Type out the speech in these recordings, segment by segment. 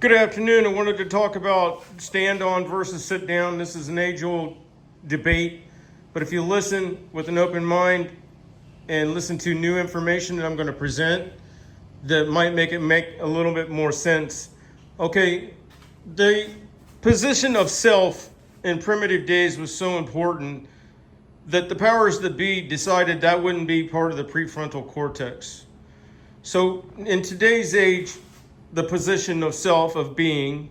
Good afternoon. I wanted to talk about stand on versus sit down. This is an age-old debate, but if you listen with an open mind and listen to new information that I'm going to present, that might make it make a little bit more sense. Okay, the position of self in primitive days was so important that the powers that be decided that wouldn't be part of the prefrontal cortex. So in today's age, the position of self, of being,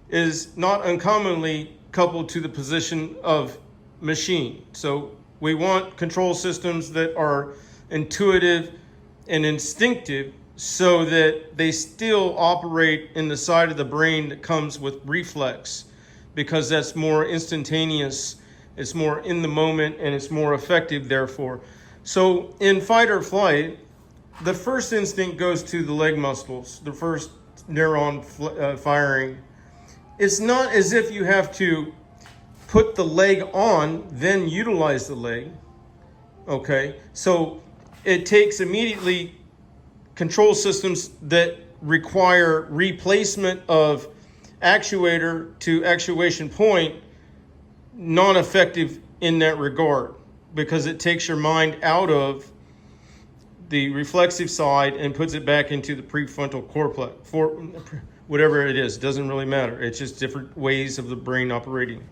is not uncommonly coupled to the position of machine. So we want control systems that are intuitive and instinctive so that they still operate in the side of the brain that comes with reflex, because that's more instantaneous, it's more in the moment, and it's more effective therefore. So in fight or flight, the first instinct goes to the leg muscles, the first neuron firing. It's not as if you have to put the leg on, then utilize the leg. Okay, so it takes immediately control systems that require replacement of actuator to actuation point, non-effective in that regard, because it takes your mind out of the reflexive side and puts it back into the prefrontal cortex, for whatever it is, doesn't really matter. It's just different ways of the brain operating.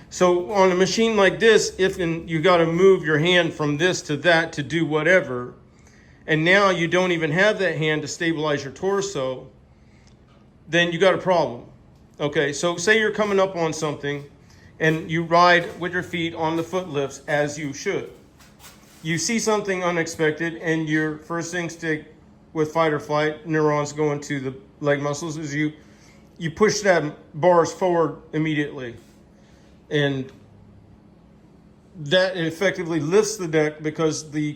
So on a machine like this, if you got to move your hand from this to that to do whatever, and now you don't even have that hand to stabilize your torso, then you got a problem. Okay, so say you're coming up on something and you ride with your feet on the foot lifts as you should. You see something unexpected, and your first instinct with fight or flight neurons going to the leg muscles is you push that bars forward immediately. And that effectively lifts the deck, because the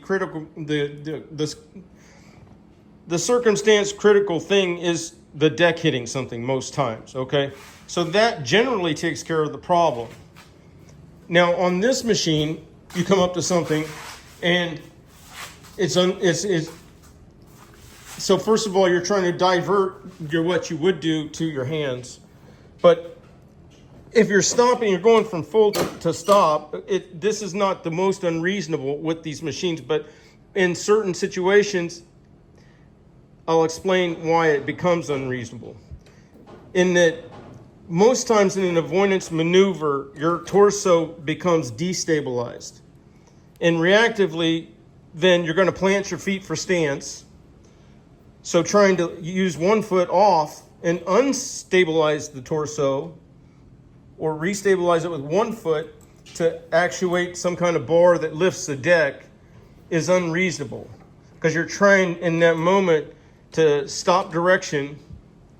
circumstance critical thing is the deck hitting something most times, okay? So that generally takes care of the problem. Now on this machine, you come up to something and so first of all, you're trying to divert what you would do to your hands. But if you're stopping, you're going from full to stop, this is not the most unreasonable with these machines, but in certain situations, I'll explain why it becomes unreasonable. In that most times in an avoidance maneuver, your torso becomes destabilized. And reactively, then you're going to plant your feet for stance. So trying to use one foot off and unstabilize the torso, or restabilize it with one foot to actuate some kind of bar that lifts the deck, is unreasonable, because you're trying in that moment to stop direction,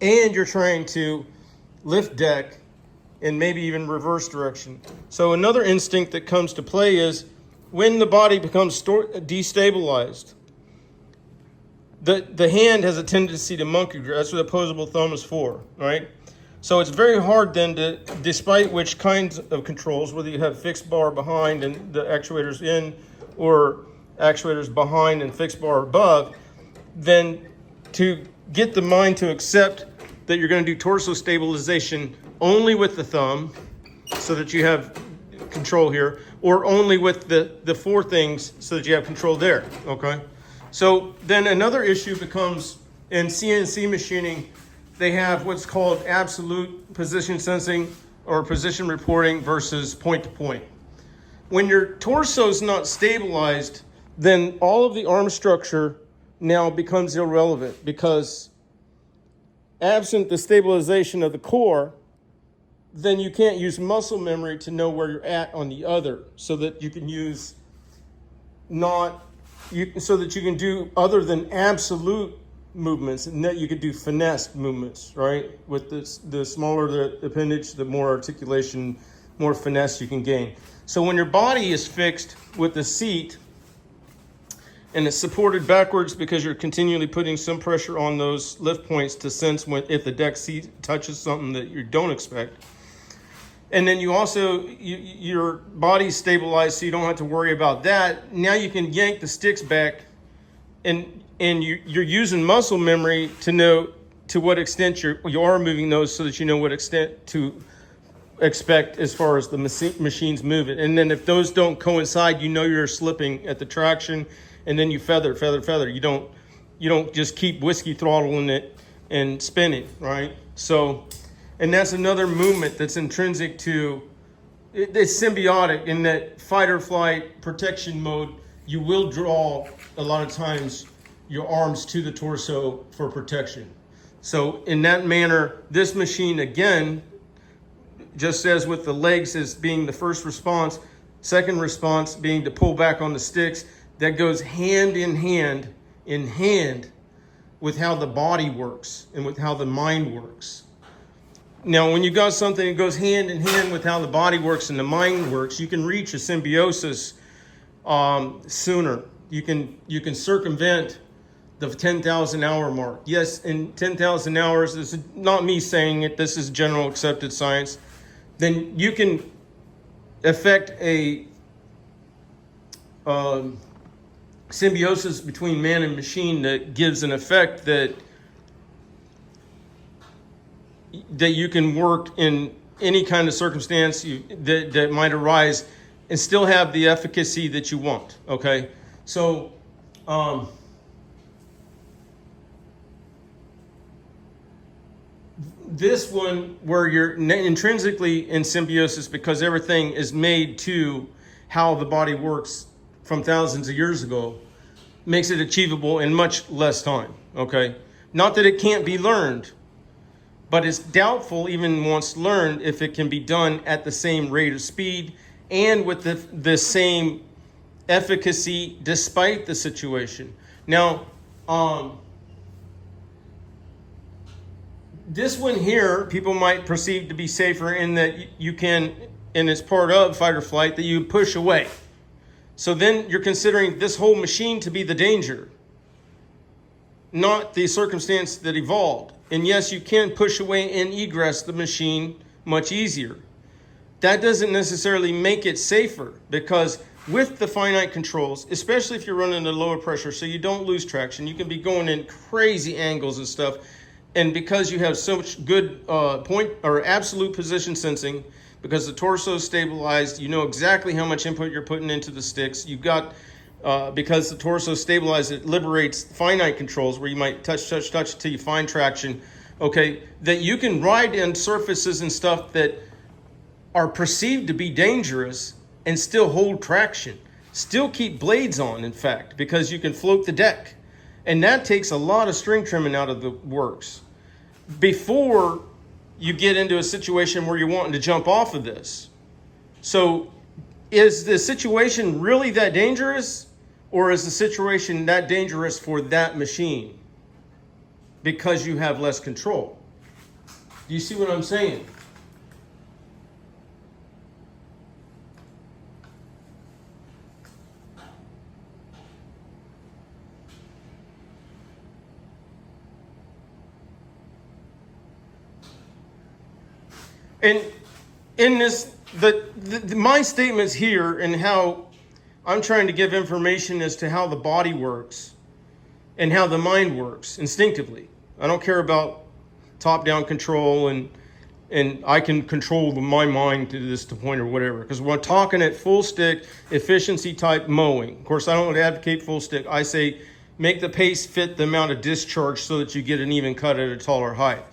and you're trying to lift deck and maybe even reverse direction. So another instinct that comes to play is when the body becomes destabilized, the hand has a tendency to monkey grip. That's what opposable thumb is for, right? So it's very hard then to, despite which kinds of controls, whether you have fixed bar behind and the actuators in, or actuators behind and fixed bar above, then to get the mind to accept that you're going to do torso stabilization only with the thumb, so that you have control here, or only with the four things so that you have control there, okay? So then another issue becomes, in CNC machining, they have what's called absolute position sensing or position reporting versus point to point. When your torso is not stabilized, then all of the arm structure now becomes irrelevant, because absent the stabilization of the core, then you can't use muscle memory to know where you're at on the other, so that you can use so that you can do other than absolute movements, and that you could do finesse movements, right? With the smaller the appendage, the more articulation, more finesse you can gain. So when your body is fixed with the seat and it's supported backwards, because you're continually putting some pressure on those lift points to sense if the deck seat touches something that you don't expect. And then you also, your body's stabilized, so you don't have to worry about that. Now you can yank the sticks back, and you're using muscle memory to know to what extent you are moving those so that you know what extent to expect as far as the machine's moving. And then if those don't coincide, you know you're slipping at the traction, and then you feather. You don't just keep whiskey throttling it and spinning, right? So, and that's another movement that's intrinsic to, it's symbiotic in that fight or flight protection mode. You will draw a lot of times your arms to the torso for protection. So in that manner, this machine, again, just as with the legs as being the first response, second response being to pull back on the sticks, that goes hand in hand with how the body works and with how the mind works. Now, when you got something that goes hand in hand with how the body works and the mind works, you can reach a symbiosis sooner. You can circumvent the 10,000 hour mark. Yes, in 10,000 hours, this is not me saying it, this is general accepted science. Then you can affect a symbiosis between man and machine that gives an effect that you can work in any kind of circumstance that might arise and still have the efficacy that you want, okay? So, this one where you're intrinsically in symbiosis because everything is made to how the body works from thousands of years ago, makes it achievable in much less time, okay? Not that it can't be learned, but it's doubtful even once learned if it can be done at the same rate of speed and with the same efficacy despite the situation. Now, this one here, people might perceive to be safer in that you can, and it's part of fight or flight, that you push away. So then you're considering this whole machine to be the danger, not the circumstance that evolved. And yes, you can push away and egress the machine much easier. That doesn't necessarily make it safer, because with the finite controls, especially if you're running at lower pressure so you don't lose traction, you can be going in crazy angles and stuff. And because you have so much good point or absolute position sensing, because the torso is stabilized, you know exactly how much input you're putting into the sticks. You've got, because the torso is stabilized, it liberates finite controls where you might touch until you find traction, okay, that you can ride in surfaces and stuff that are perceived to be dangerous and still hold traction. Still keep blades on, in fact, because you can float the deck. And that takes a lot of string trimming out of the works before you get into a situation where you're wanting to jump off of this. So is the situation really that dangerous, or is the situation that dangerous for that machine because you have less control? Do you see what I'm saying? And in this, my statements here and how I'm trying to give information as to how the body works and how the mind works instinctively. I don't care about top-down control and I can control my mind to this point or whatever, because we're talking at full stick efficiency type mowing. Of course, I don't advocate full stick. I say make the pace fit the amount of discharge so that you get an even cut at a taller height.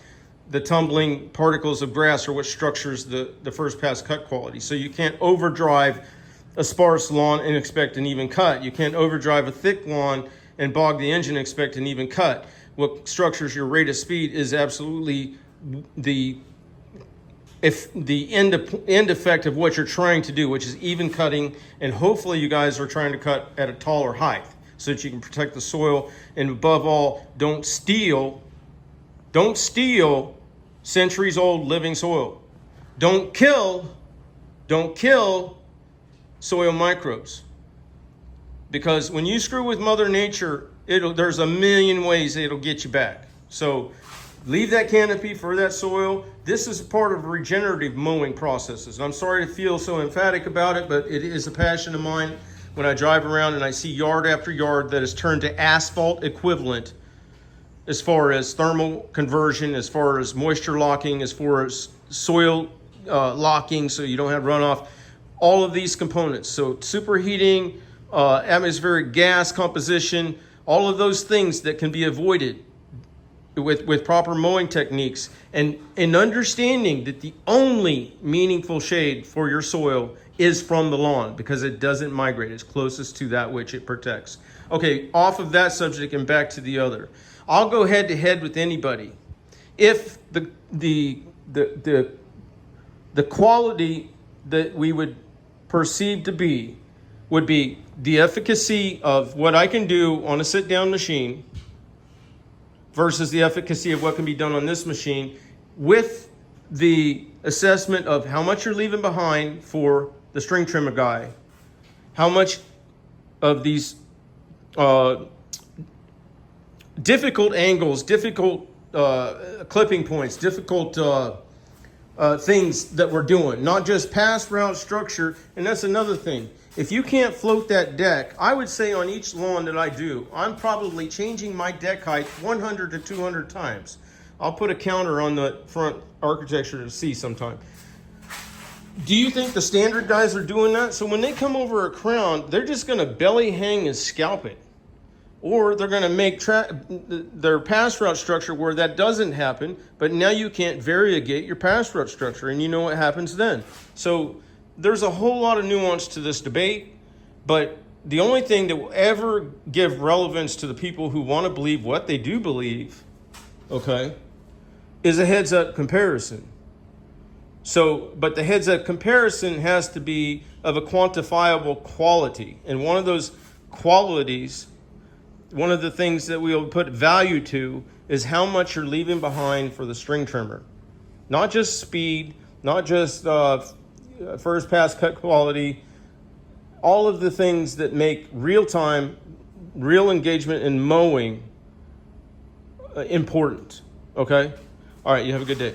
The tumbling particles of grass are what structures the first pass cut quality. So you can't overdrive a sparse lawn and expect an even cut. You can't overdrive a thick lawn and bog the engine and expect an even cut. What structures your rate of speed is absolutely the end effect of what you're trying to do, which is even cutting, and hopefully you guys are trying to cut at a taller height so that you can protect the soil, and above all, don't steal centuries-old living soil. Don't kill soil microbes. Because when you screw with Mother Nature, there's a million ways it'll get you back. So leave that canopy for that soil. This is part of regenerative mowing processes. And I'm sorry to feel so emphatic about it, but it is a passion of mine. When I drive around and I see yard after yard that is turned to asphalt equivalent, as far as thermal conversion, as far as moisture locking, as far as soil locking so you don't have runoff, all of these components. So superheating, atmospheric gas composition, all of those things that can be avoided with proper mowing techniques, and understanding that the only meaningful shade for your soil is from the lawn because it doesn't migrate. It's closest to that which it protects. Okay, off of that subject and back to the other. I'll go head to head with anybody. If the quality that we would perceive to be would be the efficacy of what I can do on a sit-down machine versus the efficacy of what can be done on this machine, with the assessment of how much you're leaving behind for the string trimmer guy, how much of these difficult angles, difficult clipping points, difficult things that we're doing, not just pass route structure. And that's another thing. If you can't float that deck, I would say on each lawn that I do, I'm probably changing my deck height 100 to 200 times. I'll put a counter on the front architecture to see sometime. Do you think the standard guys are doing that? So when they come over a crown, they're just going to belly hang and scalp it. Or they're going to make their pass route structure where that doesn't happen, but now you can't variegate your pass route structure, and you know what happens then. So there's a whole lot of nuance to this debate, but the only thing that will ever give relevance to the people who want to believe what they do believe, okay, is a heads-up comparison. So, but the heads-up comparison has to be of a quantifiable quality. And one of those qualities, one of the things that we'll put value to, is how much you're leaving behind for the string trimmer. Not just speed, not just first pass cut quality, all of the things that make real time, real engagement in mowing important. Okay? All right, you have a good day.